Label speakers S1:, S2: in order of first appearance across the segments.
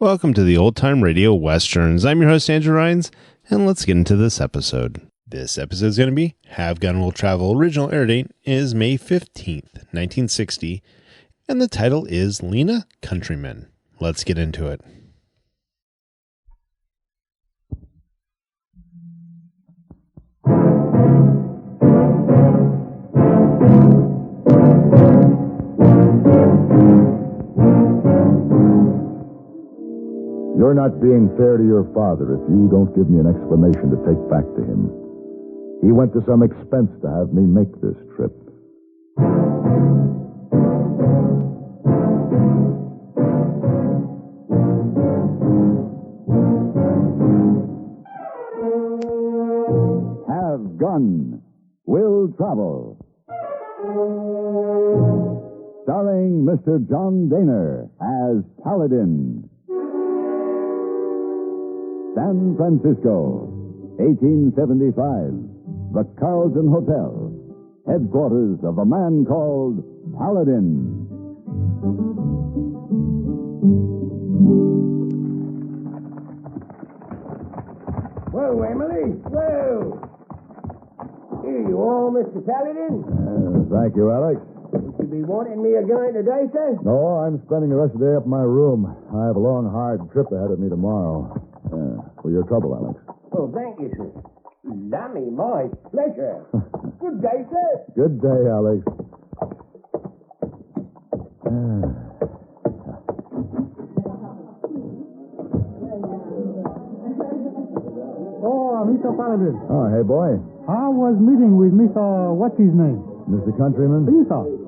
S1: Welcome to the Old Time Radio Westerns. I'm your host, Andrew Rhynes, and let's get into this episode. This episode is going to be Have Gun Will Travel. Original air date is May 15th, 1960, and the title is Lena, Countryman. Let's get into it.
S2: You're not being fair to your father if you don't give me an explanation to take back to him. He went to some expense to have me make this trip. Have Gun Will Travel. Starring Mr. John Dehner as Paladin. San Francisco, 1875. The Carlton Hotel, headquarters of a man called Paladin.
S3: Whoa, Emily, whoa! Here you are, Mr. Paladin.
S2: Thank you, Alex.
S3: Would you be wanting me again today, sir?
S2: No, I'm spending the rest of the day up in my room. I have a long, hard trip ahead of me tomorrow. For your trouble, Alex.
S3: Oh, thank you, sir. Lummy, my pleasure. Good day, sir.
S2: Good day, Alex.
S4: Oh, Mr. Paladin.
S2: Oh, hey, boy.
S4: I was meeting with Mr. What's his name?
S2: Mr. Countryman?
S4: Yes, sir.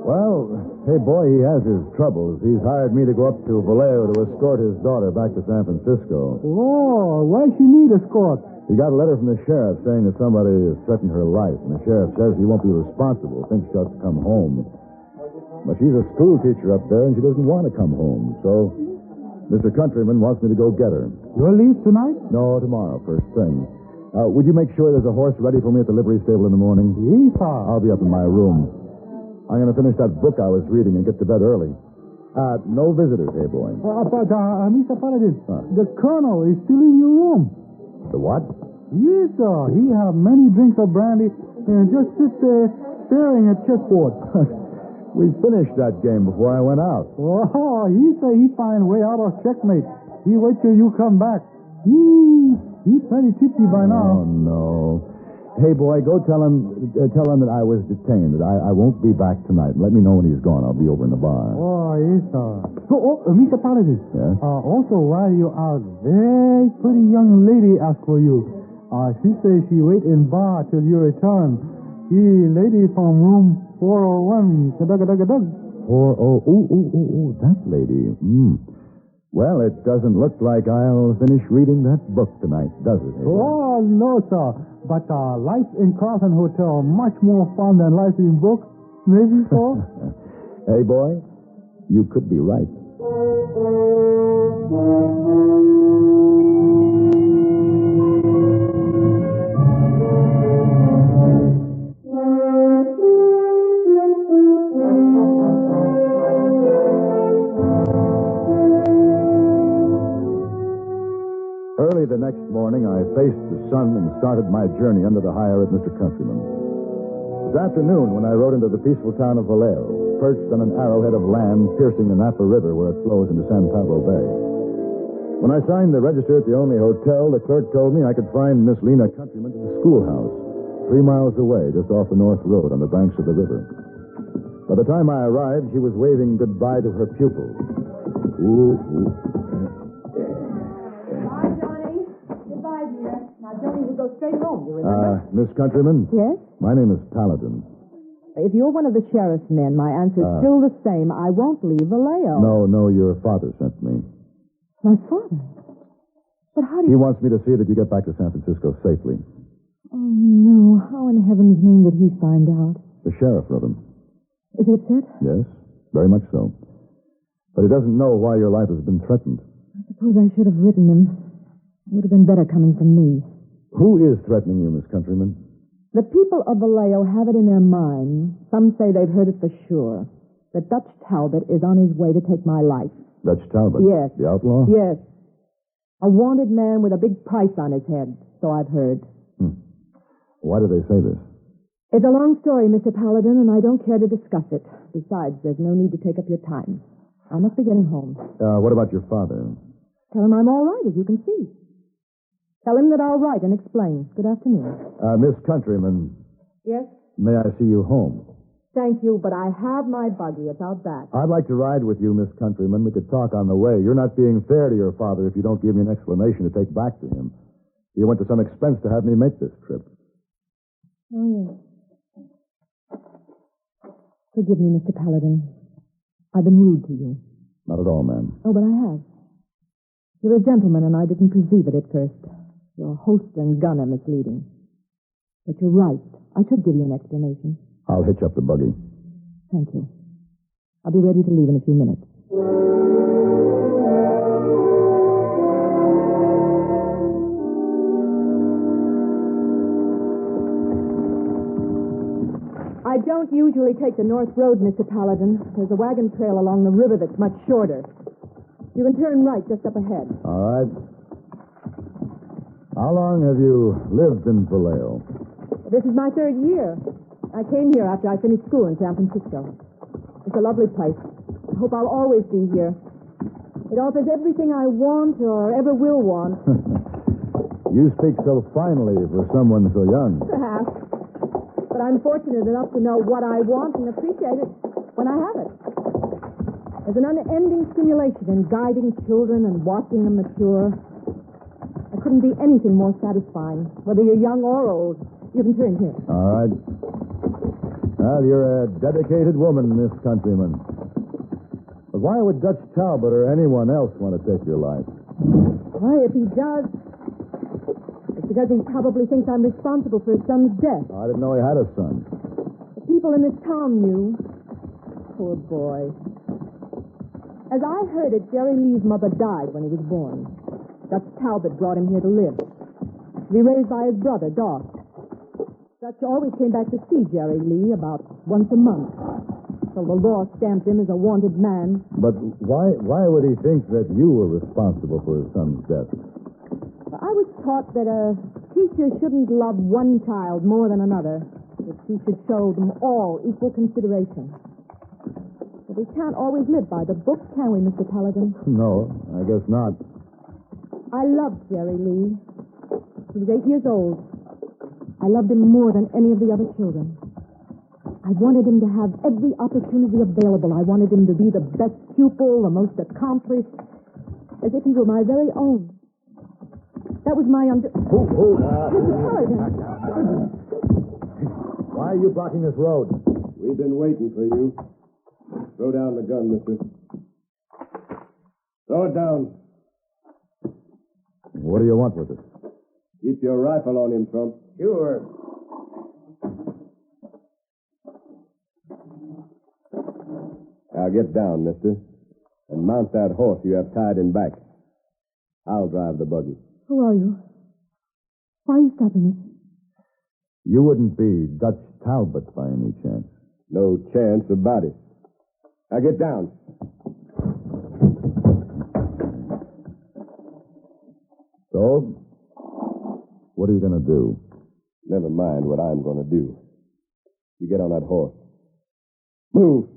S2: Well, hey, boy, he has his troubles. He's hired me to go up to Vallejo to escort his daughter back to San Francisco.
S4: Oh, why she need escort?
S2: He got a letter from the sheriff saying that somebody has threatened her life, and the sheriff says he won't be responsible, thinks she'll have to come home. But she's a school teacher up there, and she doesn't want to come home, so Mr. Countryman wants me to go get her.
S4: You'll leave tonight?
S2: No, tomorrow, first thing. Would you make sure there's a horse ready for me at the livery stable in the morning?
S4: Yes, sir.
S2: I'll be up in my room. I'm going to finish that book I was reading and get to bed early. No visitors, hey, boy.
S4: But, Mr. Paladin, the colonel is still in your room.
S2: The what?
S4: Yes, sir. He have many drinks of brandy and just sits there staring at chessboard.
S2: We finished that game before I went out.
S4: Oh, he say he find way out of checkmate. He wait till you come back. He plenty tipsy by now.
S2: Oh, no. Hey, boy, go tell him that I was detained, that I won't be back tonight. Let me know when he's gone. I'll be over in the bar.
S4: Oh, yes, sir. So, Mr. Paladin.
S2: Yes?
S4: Also, while you're out, very pretty young lady asked for you. She says she wait in bar till you return. She lady from room 401. Kadug.
S2: 40. That lady. Well, it doesn't look like I'll finish reading that book tonight, does it?
S4: Oh, no, sir. But life in Carlton Hotel much more fun than life in book. Maybe so?
S2: Hey, boy, you could be right. Early the next morning, I faced the sun and started my journey under the hire of Mr. Countryman. This afternoon, when I rode into the peaceful town of Vallejo, perched on an arrowhead of land piercing the Napa River where it flows into San Pablo Bay. When I signed the register at the only hotel, the clerk told me I could find Miss Lena Countryman at the schoolhouse, 3 miles away, just off the North Road on the banks of the river. By the time I arrived, she was waving goodbye to her pupils.
S5: Johnny, we'll go straight home, you remember?
S2: Miss Countryman?
S5: Yes?
S2: My name is Paladin.
S5: If you're one of the sheriff's men, my answer's still the same. I won't leave Vallejo.
S2: No, your father sent me.
S5: My father? But how do
S2: He
S5: you...
S2: wants me to see that you get back to San Francisco safely.
S5: Oh, no. How in heaven's name did he find out?
S2: The sheriff wrote him.
S5: Is it upset?
S2: Yes, very much so. But he doesn't know why your life has been threatened.
S5: I suppose I should have written him. It would have been better coming from me.
S2: Who is threatening you, Miss Countryman?
S5: The people of Vallejo have it in their mind. Some say they've heard it for sure. That Dutch Talbot is on his way to take my life.
S2: Dutch Talbot?
S5: Yes.
S2: The outlaw?
S5: Yes. A wanted man with a big price on his head, so I've heard.
S2: Why do they say this?
S5: It's a long story, Mr. Paladin, and I don't care to discuss it. Besides, there's no need to take up your time. I must be getting home.
S2: What about your father?
S5: Tell him I'm all right, as you can see. Tell him that I'll write and explain. Good afternoon.
S2: Miss Countryman,
S5: Yes?
S2: may I see you home?
S5: Thank you, but I have my buggy. It's out back.
S2: I'd like to ride with you, Miss Countryman. We could talk on the way. You're not being fair to your father if you don't give me an explanation to take back to him. He went to some expense to have me make this trip.
S5: Oh, yes. Forgive me, Mr. Paladin. I've been rude to you.
S2: Not at all, ma'am.
S5: Oh, but I have. You're a gentleman, and I didn't perceive it at first. Your host and gun are misleading. But you're right. I should give you an explanation.
S2: I'll hitch up the buggy.
S5: Thank you. I'll be ready to leave in a few minutes. I don't usually take the North Road, Mr. Paladin. There's a wagon trail along the river that's much shorter. You can turn right just up ahead.
S2: All right. How long have you lived in Vallejo?
S5: This is my 3rd year. I came here after I finished school in San Francisco. It's a lovely place. I hope I'll always be here. It offers everything I want or ever will want.
S2: You speak so finely for someone so young.
S5: Perhaps. But I'm fortunate enough to know what I want and appreciate it when I have it. There's an unending stimulation in guiding children and watching them mature. There couldn't be anything more satisfying, whether you're young or old. You can turn here.
S2: All right. Well, you're a dedicated woman, Miss Countryman. But why would Dutch Talbot or anyone else want to take your life?
S5: Why, if he does, it's because he probably thinks I'm responsible for his son's death.
S2: I didn't know he had a son.
S5: The people in this town knew. Poor boy. As I heard it, Jerry Lee's mother died when he was born. Dutch Talbot brought him here to live. To be raised by his brother, Doc. Dutch always came back to see Jerry Lee about once a month. So the law stamped him as a wanted man.
S2: But why would he think that you were responsible for his son's death?
S5: I was taught that a teacher shouldn't love one child more than another. That he should show them all equal consideration. But we can't always live by the book, can we, Mr. Paladin?
S2: No, I guess not.
S5: I loved Jerry Lee. He was 8 years old. I loved him more than any of the other children. I wanted him to have every opportunity available. I wanted him to be the best pupil, the most accomplished, as if he were my very own. That was my Mr. Paladin.
S2: Why are you blocking this road?
S3: We've been waiting for you. Throw down the gun, mister. Throw it down.
S2: What do you want with it?
S3: Keep your rifle on him, Trump. Sure. Now get down, mister, and mount that horse you have tied in back. I'll drive the buggy.
S5: Who are you? Why are you stopping us?
S2: You wouldn't be Dutch Talbot by any chance.
S3: No chance about it. Now get down.
S2: So, what are you going to do?
S3: Never mind what I'm going to do. You get on that horse. Move.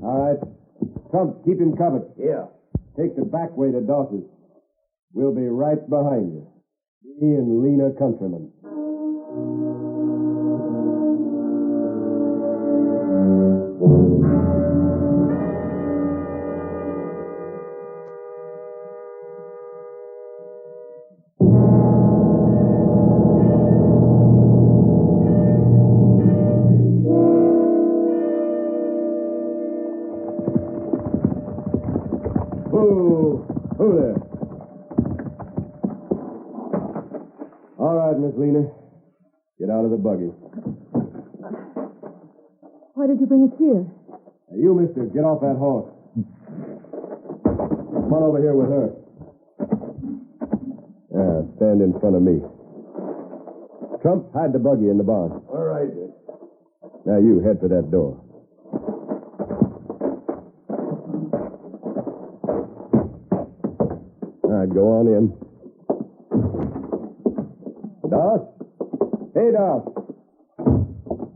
S3: All right. Trump, keep him covered. Yeah. Take the back way to Dawson's. We'll be right behind you. Me and Lena Countryman. Who there? All right, Miss Lena. Get out of the buggy.
S5: Why did you bring us here?
S3: Now, you, mister, get off that horse. Come on over here with her. Yeah, stand in front of me. Trump, hide the buggy in the barn.
S2: All right.
S3: Now you head for that door. All right, go on in. Doss? Hey, Doss.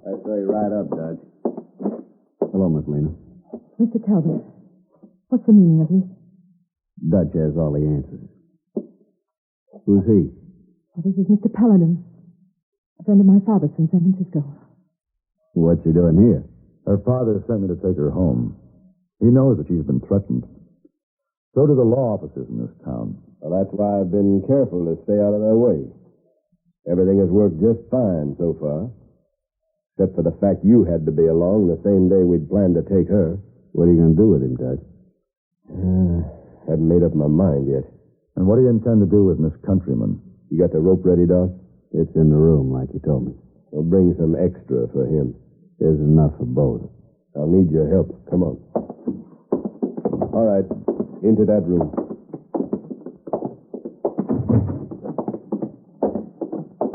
S3: I say right up, Dutch.
S6: Hello, Miss Lena.
S5: Mr. Talbot, what's the meaning of this?
S6: Dutch has all the answers. Who's he?
S5: Well, this is Mr. Paladin, a friend of my father's from San Francisco.
S6: What's he doing here?
S2: Her father sent me to take her home. He knows that she's been threatened. So do the law officers in this town.
S3: Well, that's why I've been careful to stay out of their way. Everything has worked just fine so far. Except for the fact you had to be along the same day we'd planned to take her.
S6: What are you going to do with him, Dutch?
S3: Haven't made up my mind yet.
S2: And what do you intend to do with Miss Countryman?
S3: You got the rope ready, Doss?
S6: It's in the room, like you told me.
S3: We'll bring some extra for him.
S6: There's enough for both.
S3: I'll need your help. Come on. All right. Into that room.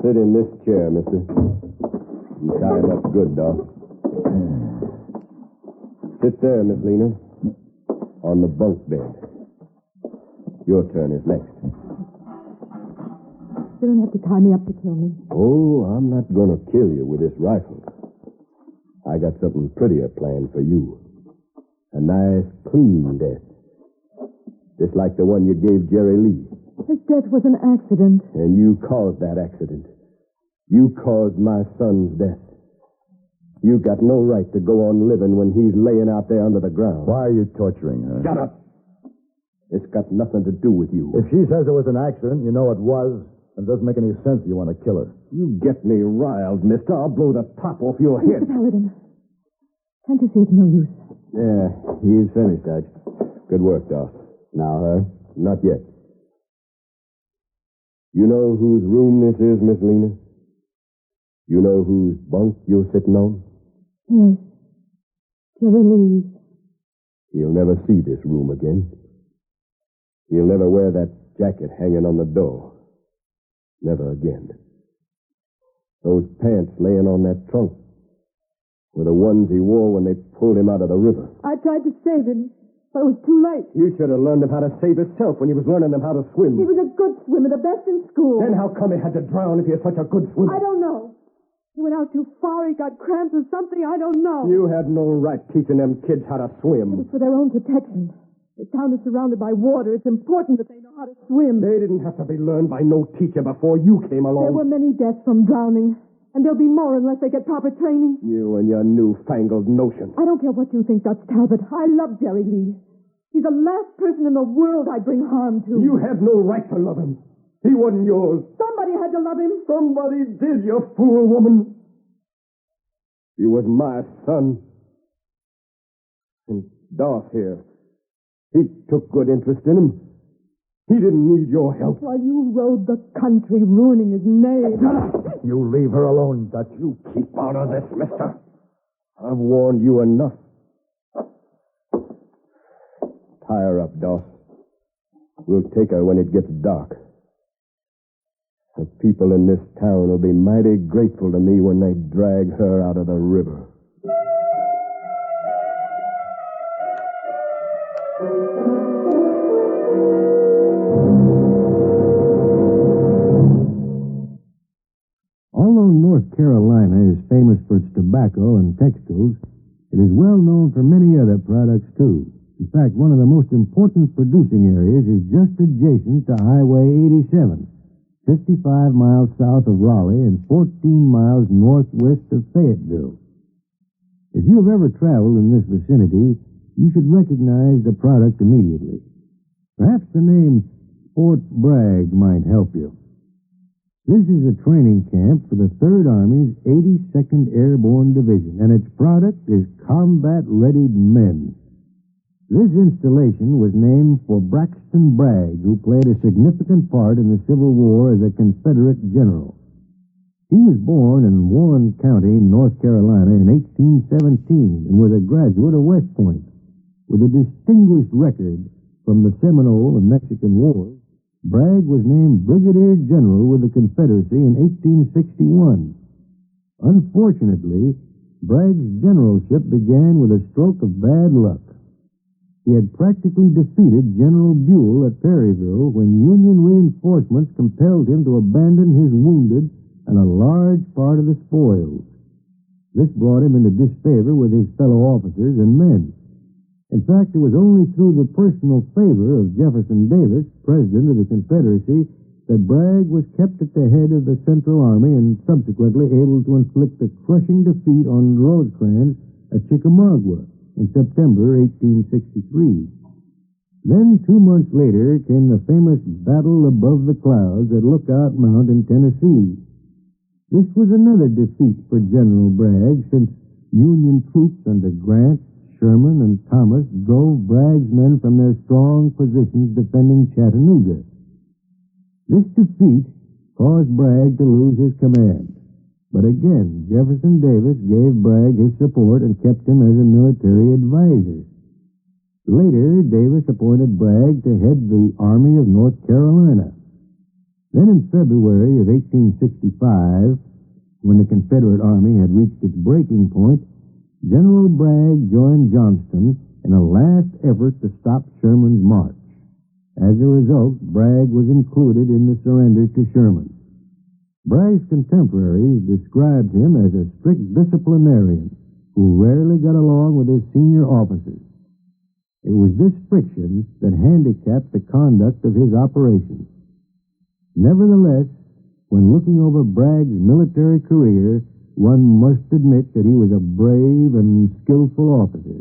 S3: Sit in this chair, mister. You tie him up good, Doss. Sit there, Miss Lena. On the bunk bed. Your turn is next.
S5: You don't have to tie me up to kill me.
S3: Oh, I'm not going to kill you with this rifle. I got something prettier planned for you. A nice, clean death. Just like the one you gave Jerry Lee.
S5: His death was an accident.
S3: And you caused that accident. You caused my son's death. You got no right to go on living when he's laying out there under the ground.
S2: Why are you torturing her?
S3: Shut up. It's got nothing to do with you.
S2: If she says it was an accident, you know it was. It doesn't make any sense you want to kill her.
S3: You get me riled, mister. I'll blow the top off your head.
S5: Mr. Paladin, can't you see it's no use?
S3: Yeah, he's finished, Dutch. Good work, Doss. Now, her? Not yet. You know whose room this is, Miss Lena? You know whose bunk you're sitting on?
S5: Yes. Jerry Lee.
S3: He'll never see this room again. He'll never wear that jacket hanging on the door. Never again. Those pants laying on that trunk were the ones he wore when they pulled him out of the river.
S5: I tried to save him, but it was too late.
S3: You should have learned him how to save himself when he was learning him how to swim.
S5: He was a good swimmer, the best in school.
S3: Then how come he had to drown if he was such a good swimmer?
S5: I don't know. He went out too far, he got cramps or something, I don't know.
S3: You had no right teaching them kids how to
S5: It
S3: swim.
S5: was for their own protection. The town is surrounded by water. It's important that they know how to swim.
S3: They didn't have to be learned by no teacher before you came along.
S5: There were many deaths from drowning, and there'll be more unless they get proper training.
S3: You and your newfangled notion.
S5: I don't care what you think, Dutch Talbot. I love Jerry Lee. He's the last person in the world I'd bring harm to.
S3: You had no right to love him. He wasn't yours.
S5: Somebody had to love him.
S3: Somebody did, you fool woman. He was my son. And Doss here. He took good interest in him. He didn't need your help.
S5: While you rode the country, ruining his name.
S2: You leave her alone, Dutch.
S3: You keep out of this, mister. I've warned you enough. Tie her up, Doss. We'll take her when it gets dark. The people in this town will be mighty grateful to me when they drag her out of the river.
S6: Although North Carolina is famous for its tobacco and textiles, it is well known for many other products, too. In fact, one of the most important producing areas is just adjacent to Highway 87, 55 miles south of Raleigh and 14 miles northwest of Fayetteville. If you have ever traveled in this vicinity, you should recognize the product immediately. Perhaps the name Fort Bragg might help you. This is a training camp for the 3rd Army's 82nd Airborne Division, and its product is combat-readied men. This installation was named for Braxton Bragg, who played a significant part in the Civil War as a Confederate general. He was born in Warren County, North Carolina, in 1817 and was a graduate of West Point. With a distinguished record from the Seminole and Mexican Wars, Bragg was named Brigadier General with the Confederacy in 1861. Unfortunately, Bragg's generalship began with a stroke of bad luck. He had practically defeated General Buell at Perryville when Union reinforcements compelled him to abandon his wounded and a large part of the spoils. This brought him into disfavor with his fellow officers and men. In fact, it was only through the personal favor of Jefferson Davis, President of the Confederacy, that Bragg was kept at the head of the Central Army and subsequently able to inflict a crushing defeat on Rosecrans at Chickamauga in September 1863. Then, 2 months later, came the famous Battle Above the Clouds at Lookout Mountain, Tennessee. This was another defeat for General Bragg, since Union troops under Grant, Sherman, and Thomas drove Bragg's men from their strong positions defending Chattanooga. This defeat caused Bragg to lose his command. But again, Jefferson Davis gave Bragg his support and kept him as a military advisor. Later, Davis appointed Bragg to head the Army of North Carolina. Then in February of 1865, when the Confederate Army had reached its breaking point, General Bragg joined Johnston in a last effort to stop Sherman's march. As a result, Bragg was included in the surrender to Sherman. Bragg's contemporaries described him as a strict disciplinarian who rarely got along with his senior officers. It was this friction that handicapped the conduct of his operations. Nevertheless, when looking over Bragg's military career, one must admit that he was a brave and skillful officer.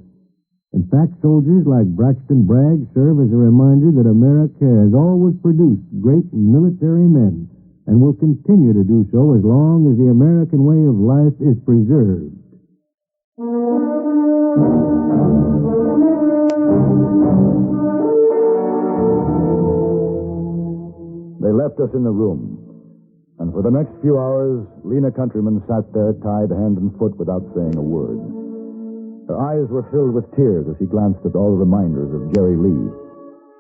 S6: In fact, soldiers like Braxton Bragg serve as a reminder that America has always produced great military men and will continue to do so as long as the American way of life is preserved.
S2: They left us in the room, and for the next few hours, Lena Countryman sat there tied hand and foot without saying a word. Her eyes were filled with tears as she glanced at all the reminders of Jerry Lee.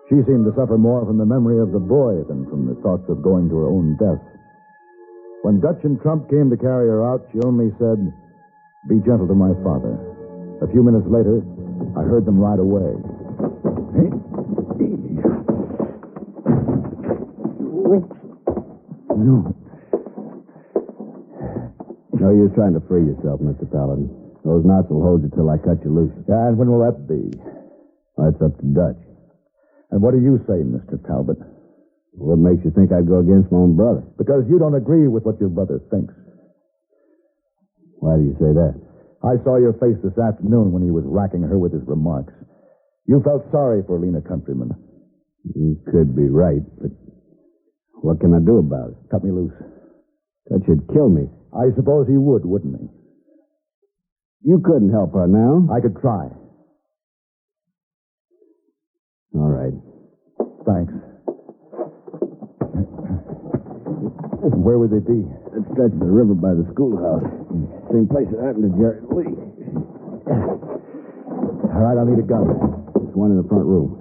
S2: She seemed to suffer more from the memory of the boy than from the thoughts of going to her own death. When Dutch and Trump came to carry her out, she only said, "Be gentle to my father." A few minutes later, I heard them ride away.
S3: Wait. No. No use trying to free yourself, Mr. Paladin. Those knots will hold you till I cut you loose.
S2: Yeah, and when will that be?
S3: That's up to Dutch.
S2: And what do you say, Mr. Talbot?
S3: What makes you think I'd go against my own brother?
S2: Because you don't agree with what your brother thinks.
S3: Why do you say that?
S2: I saw your face this afternoon when he was racking her with his remarks. You felt sorry for Lena Countryman.
S3: You could be right, but what can I do about it?
S2: Cut me loose.
S3: That should kill me.
S2: I suppose he would, wouldn't he?
S3: You couldn't help her now.
S2: I could try.
S3: All right.
S2: Thanks. Where would they be?
S3: That stretch of the river by the schoolhouse. Same place that happened to Jerry Lee.
S2: All right, I'll need a gun.
S3: There's one in the front room.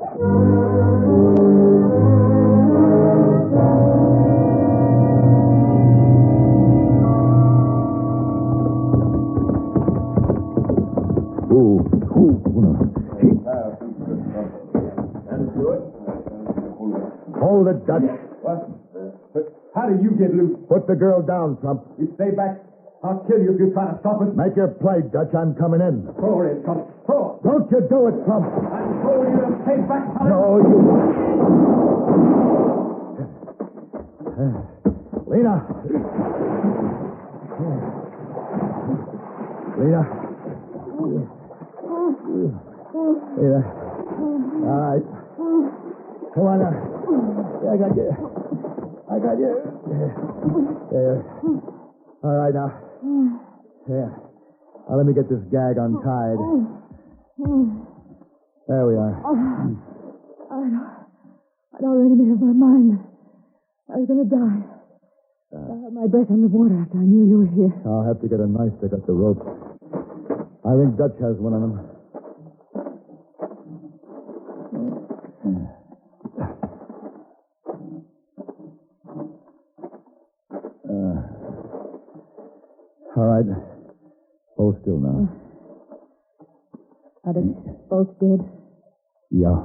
S2: Hold it, Dutch.
S7: What? How did you get loose?
S2: Put the girl down, Trump.
S7: You stay back. I'll kill you if you try to stop us.
S2: Make your play, Dutch. I'm coming in.
S7: Throw her in, Trump. Throw her.
S2: Don't you do it, Trump.
S7: I'm throwing you to stay back.
S2: No, you... Lena. Lena. Lena. All right. Come on now. Yeah, I got you. I got you. There. All right now. Yeah. Now let me get this gag untied. There we are.
S5: I'd already made up my mind. I was going to die. I had my breath on the water after I knew you were here.
S2: I'll have to get a knife to cut the rope. I think Dutch has one of them. All right. Hold still now.
S5: Are they both dead?
S2: Yeah.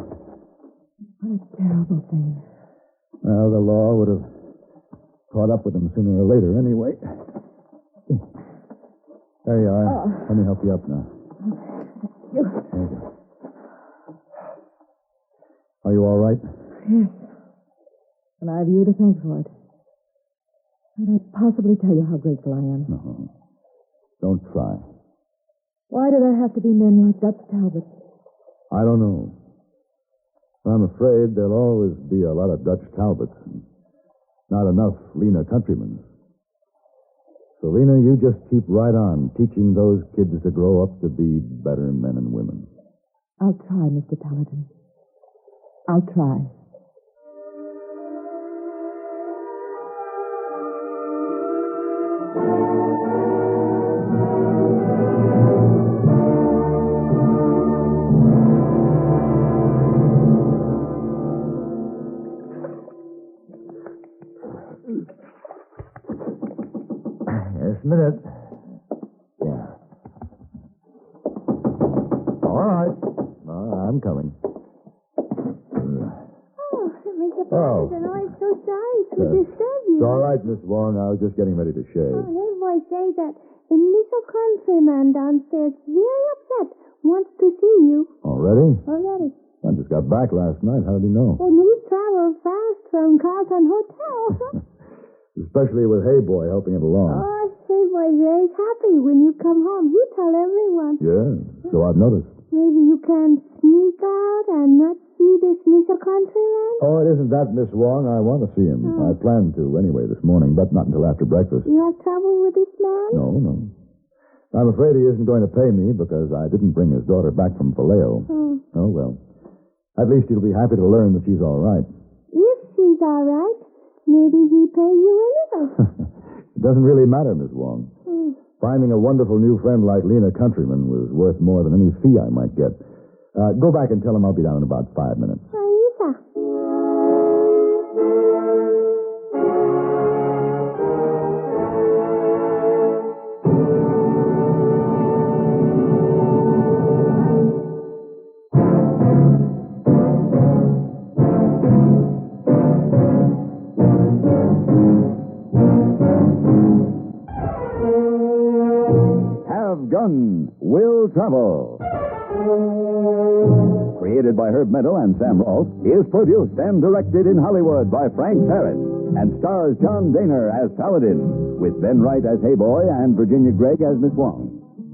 S5: What a terrible thing.
S2: Well, the law would have caught up with them sooner or later anyway. There you are.
S5: Oh.
S2: Let me help you up now.
S5: You...
S2: There you go. Are you all right?
S5: Yes. And I have you to thank for it. Can't I possibly tell you how grateful I am?
S2: No. Don't try.
S5: Why do there have to be men like Dutch Talbot?
S2: I don't know. I'm afraid there'll always be a lot of Dutch Talbots and not enough Lena Countrymen. So, Lena, you just keep right on teaching those kids to grow up to be better men and women.
S5: I'll try, Mr. Paladin. I'll try.
S2: Just a minute. Yeah. All right. I'm coming.
S8: Mr. Paladin, I'm so sorry to disturb you.
S2: It's all right, Miss Wong. I was just getting ready to shave.
S8: Oh, Heyboy says that the little countryman downstairs very upset, wants to see you.
S2: Already?
S8: Already.
S2: I just got back last night. How did he know?
S8: Well, news traveled fast from Carlton Hotel.
S2: Especially with Heyboy helping it along.
S8: Oh, Heyboy's very happy when you come home. You tell everyone.
S2: Yeah, so I've noticed.
S8: Maybe you can sneak out and not see this little countryman?
S2: Oh, it isn't that, Miss Wong. I want to see him. I planned to anyway this morning, but not until after breakfast.
S8: You have trouble with this man?
S2: No. I'm afraid he isn't going to pay me because I didn't bring his daughter back from Vallejo. Oh, well. At least he'll be happy to learn that she's all right.
S8: If she's all right, maybe he pay you anyway.
S2: It doesn't really matter, Miss Wong. Finding a wonderful new friend like Lena Countryman was worth more than any fee I might get. Go back and tell him I'll be down in about 5 minutes.
S8: Marisa.
S2: Have Gun Will Travel. Created by Herb Meadow and Sam Rolfe, is produced and directed in Hollywood by Frank Paris and stars John Dehner as Paladin, with Ben Wright as Heyboy and Virginia Gregg as Miss Wong.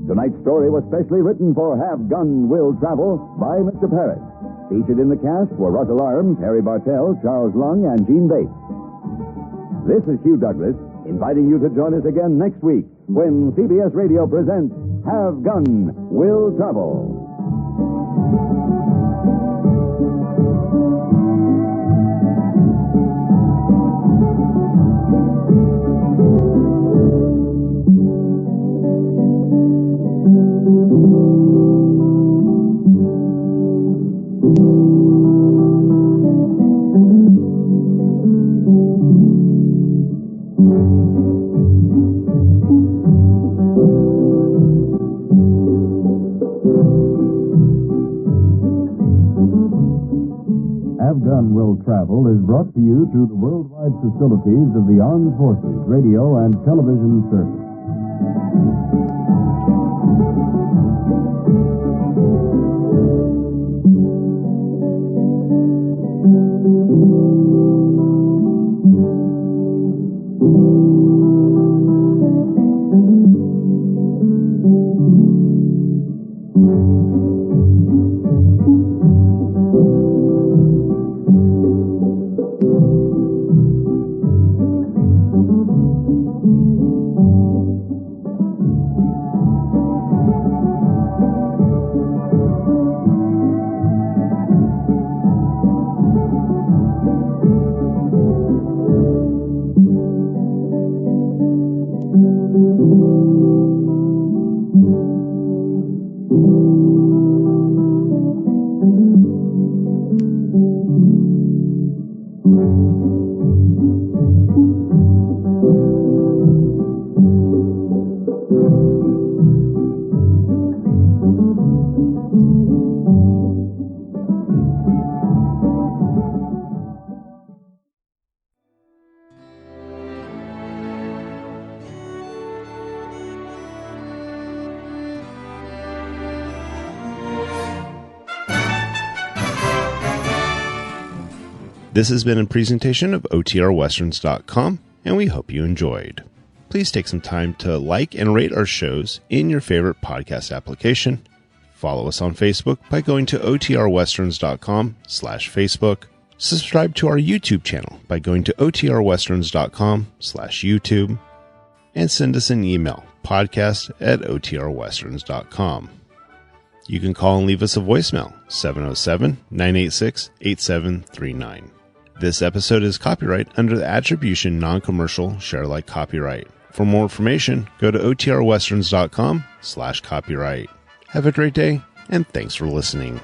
S2: Tonight's story was specially written for Have Gun Will Travel by Mr. Paris. Featured in the cast were Russell Arms, Harry Bartell, Charles Lung, and Jeanne Bates. This is Hugh Douglas, inviting you to join us again next week when CBS Radio presents Have Gun Will Travel.
S6: Have Gun Will Travel is brought to you through the worldwide facilities of the Armed Forces Radio and Television Service.
S1: This has been a presentation of OTRWesterns.com, and we hope you enjoyed. Please take some time to like and rate our shows in your favorite podcast application. Follow us on Facebook by going to OTRWesterns.com/Facebook. Subscribe to our YouTube channel by going to OTRWesterns.com/YouTube. And send us an email, podcast@OTRWesterns.com. You can call and leave us a voicemail, 707-986-8739. This episode is copyright under the Attribution Non-Commercial Share Alike Copyright. For more information, go to OTRWesterns.com/copyright. Have a great day, and thanks for listening.